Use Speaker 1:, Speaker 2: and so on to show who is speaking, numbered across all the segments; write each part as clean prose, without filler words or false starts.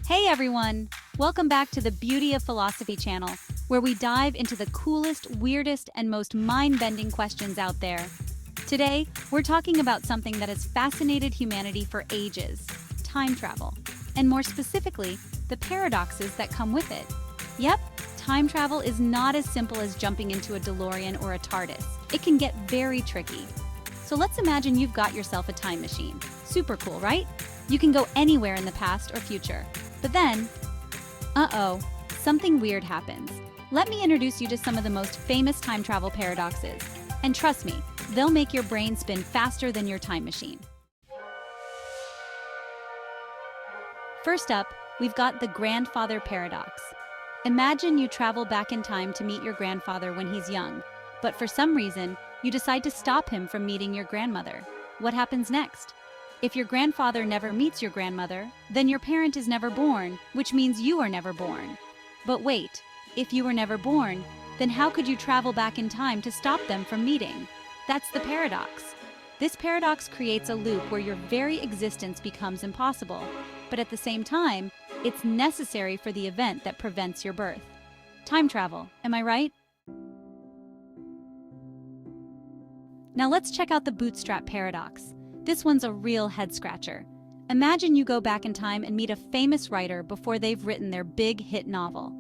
Speaker 1: Hey everyone! Welcome back to the Beauty of Philosophy channel, where we dive into the coolest, weirdest, and most mind-bending questions out there. Today, we're talking about something that has fascinated humanity for ages: time travel. And more specifically, the paradoxes that come with it. Yep, time travel is not as simple as jumping into a DeLorean or a TARDIS. It can get very tricky. So let's imagine you've got yourself a time machine. Super cool, right? You can go anywhere in the past or future. But then, something weird happens. Let me introduce you to some of the most famous time travel paradoxes. And trust me, they'll make your brain spin faster than your time machine. First up, we've got the grandfather paradox. Imagine you travel back in time to meet your grandfather when he's young, but for some reason, you decide to stop him from meeting your grandmother. What happens next? If your grandfather never meets your grandmother, then your parent is never born, which means you are never born. But wait, if you were never born, then how could you travel back in time to stop them from meeting? That's the paradox. This paradox creates a loop where your very existence becomes impossible, but at the same time, it's necessary for the event that prevents your birth. Time travel, am I right? Now let's check out the Bootstrap Paradox. This one's a real head-scratcher. Imagine you go back in time and meet a famous writer before they've written their big hit novel.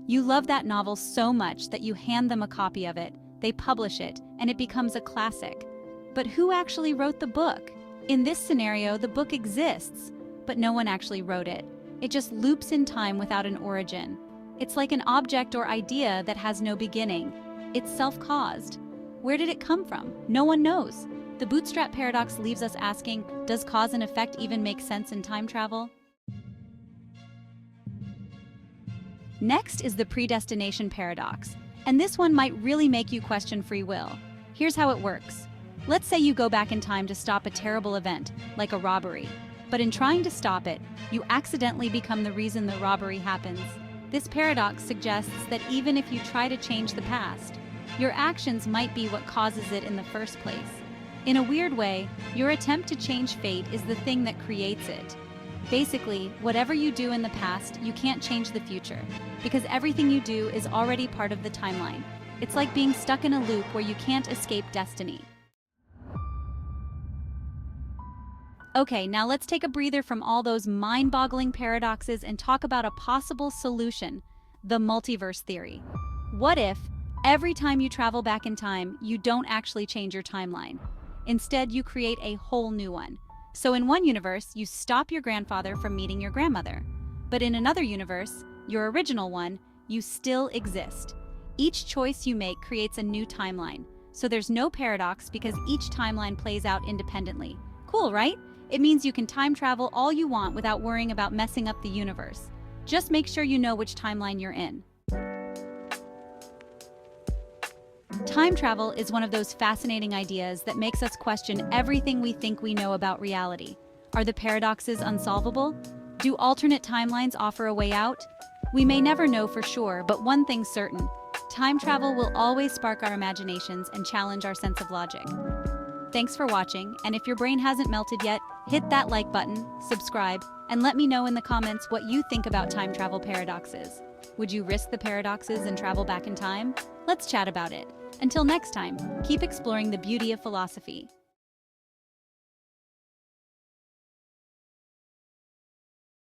Speaker 1: You love that novel so much that you hand them a copy of it, they publish it, and it becomes a classic. But who actually wrote the book? In this scenario, the book exists, but no one actually wrote it. It just loops in time without an origin. It's like an object or idea that has no beginning. It's self-caused. Where did it come from? No one knows. The Bootstrap Paradox leaves us asking, does cause and effect even make sense in time travel? Next is the Predestination Paradox, and this one might really make you question free will. Here's how it works. Let's say you go back in time to stop a terrible event, like a robbery. But in trying to stop it, you accidentally become the reason the robbery happens. This paradox suggests that even if you try to change the past, your actions might be what causes it in the first place. In a weird way, your attempt to change fate is the thing that creates it. Basically, whatever you do in the past, you can't change the future, because everything you do is already part of the timeline. It's like being stuck in a loop where you can't escape destiny. Okay, now let's take a breather from all those mind-boggling paradoxes and talk about a possible solution: the multiverse theory. What if, every time you travel back in time, you don't actually change your timeline? Instead, you create a whole new one. So in one universe, you stop your grandfather from meeting your grandmother. But in another universe, your original one, you still exist. Each choice you make creates a new timeline. So there's no paradox because each timeline plays out independently. Cool, right? It means you can time travel all you want without worrying about messing up the universe. Just make sure you know which timeline you're in. Time travel is one of those fascinating ideas that makes us question everything we think we know about reality. Are the paradoxes unsolvable? Do alternate timelines offer a way out? We may never know for sure, but one thing's certain: time travel will always spark our imaginations and challenge our sense of logic. Thanks for watching, and if your brain hasn't melted yet, hit that like button, subscribe, and let me know in the comments what you think about time travel paradoxes. Would you risk the paradoxes and travel back in time? Let's chat about it. Until next time, keep exploring the beauty of philosophy.